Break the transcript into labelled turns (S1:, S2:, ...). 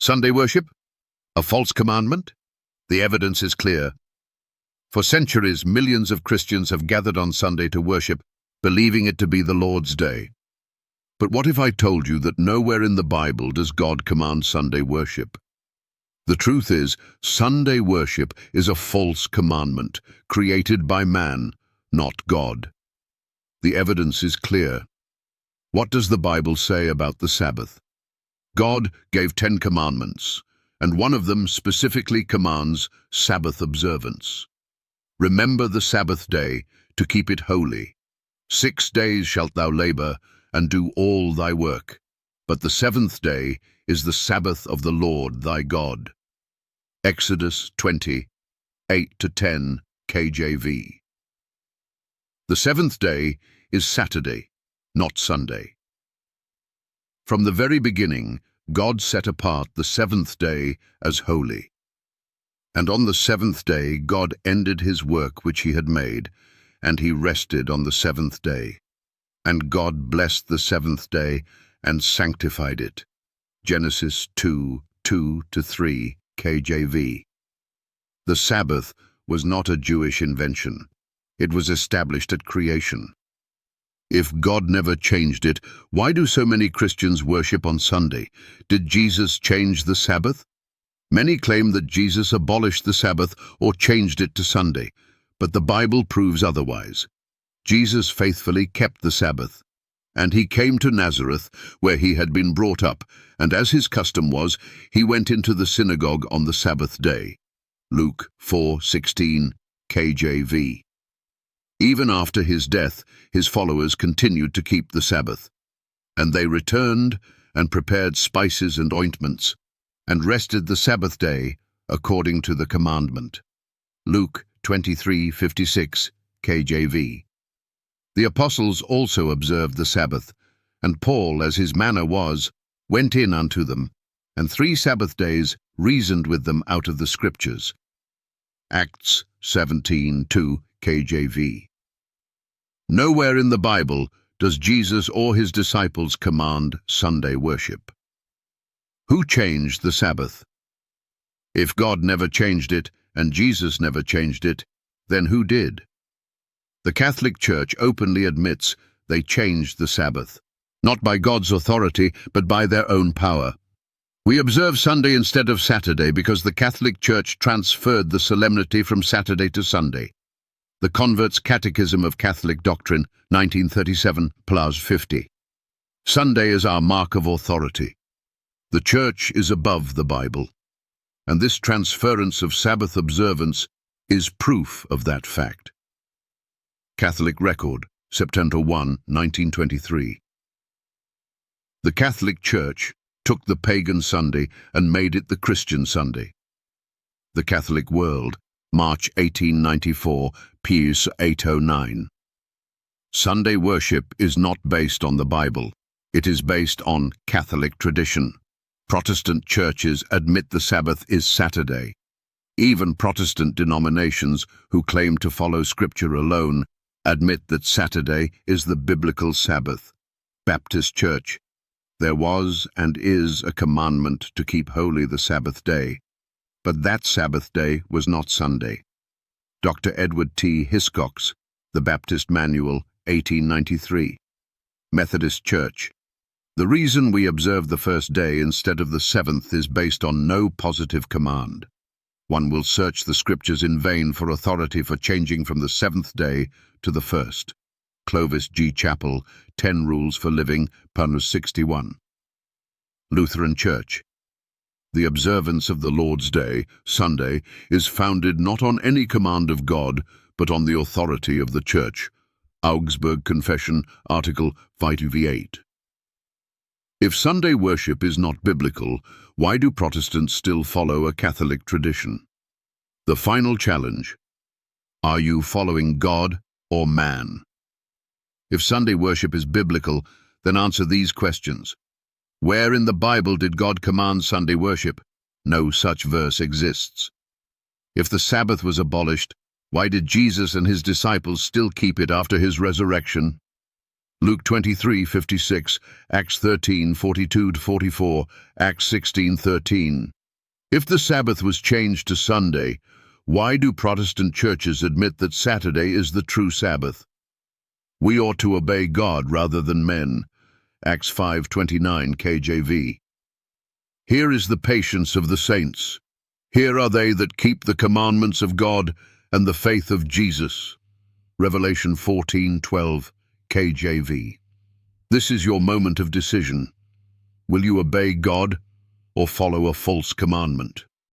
S1: Sunday worship? A false commandment? The evidence is clear. For centuries, millions of Christians have gathered on Sunday to worship, believing it to be the Lord's day. But what if I told you that nowhere in the Bible does God command Sunday worship? The truth is, Sunday worship is a false commandment, created by man, not God. The evidence is clear. What does the Bible say about the Sabbath? God gave 10 commandments, and one of them specifically commands Sabbath observance. Remember the Sabbath day to keep it holy. 6 days shalt thou labor and do all thy work, but the 7th day is the Sabbath of the Lord thy God. Exodus 20, 8-10 KJV. The 7th day is Saturday, not Sunday. From the very beginning, God set apart the 7th day as holy. And on the 7th day God ended his work which he had made, and he rested on the 7th day. And God blessed the 7th day and sanctified it. Genesis 2, 2-3 KJV. The Sabbath was not a Jewish invention. It was established at creation. If God never changed it, why do so many Christians worship on Sunday? Did Jesus change the Sabbath? Many claim that Jesus abolished the Sabbath or changed it to Sunday, but the Bible proves otherwise. Jesus faithfully kept the Sabbath, and he came to Nazareth, where he had been brought up, and as his custom was, he went into the synagogue on the Sabbath day. Luke 4:16 KJV. Even after his death, his followers continued to keep the Sabbath. And they returned and prepared spices and ointments, and rested the Sabbath day according to the commandment. Luke 23:56 KJV. The apostles also observed the Sabbath, and Paul, as his manner was, went in unto them, and 3 Sabbath days reasoned with them out of the Scriptures. Acts 17:2 KJV. Nowhere in the Bible does Jesus or his disciples command Sunday worship. Who changed the Sabbath? If God never changed it and Jesus never changed it, then who did? The Catholic Church openly admits they changed the Sabbath, not by God's authority, but by their own power. We observe Sunday instead of Saturday because the Catholic Church transferred the solemnity from Saturday to Sunday. The Convert's Catechism of Catholic Doctrine, 1937, Plas 50. Sunday is our mark of authority. The Church is above the Bible, and this transference of Sabbath observance is proof of that fact. Catholic Record, September 1, 1923. The Catholic Church took the pagan Sunday and made it the Christian Sunday. The Catholic World, March 1894, Pius 809. Sunday worship is not based on the Bible. It is based on Catholic tradition. Protestant churches admit the Sabbath is Saturday. Even Protestant denominations who claim to follow Scripture alone admit that Saturday is the biblical Sabbath. Baptist Church. There was and is a commandment to keep holy the Sabbath day, but that Sabbath day was not Sunday. Dr. Edward T. Hiscox, The Baptist Manual, 1893. Methodist Church. The reason we observe the first day instead of the 7th is based on no positive command. One will search the Scriptures in vain for authority for changing from the 7th day to the 1st. Clovis G. Chappell, 10 Rules for Living, Purnos 61. Lutheran Church. The observance of the Lord's Day, Sunday, is founded not on any command of God, but on the authority of the Church. Augsburg Confession, Article 5v8. If Sunday worship is not biblical, why do Protestants still follow a Catholic tradition? The final challenge: are you following God or man? If Sunday worship is biblical, then answer these questions. Where in the Bible did God command Sunday worship? No such verse exists. If the Sabbath was abolished, why did Jesus and his disciples still keep it after his resurrection? Luke 23:56, Acts 13:42-44, Acts 16:13. If the Sabbath was changed to Sunday, why do Protestant churches admit that Saturday is the true Sabbath? We ought to obey God rather than men. Acts 5:29 KJV. Here is the patience of the saints. Here are they that keep the commandments of God and the faith of Jesus. Revelation 14:12 KJV. This is your moment of decision. Will you obey God or follow a false commandment?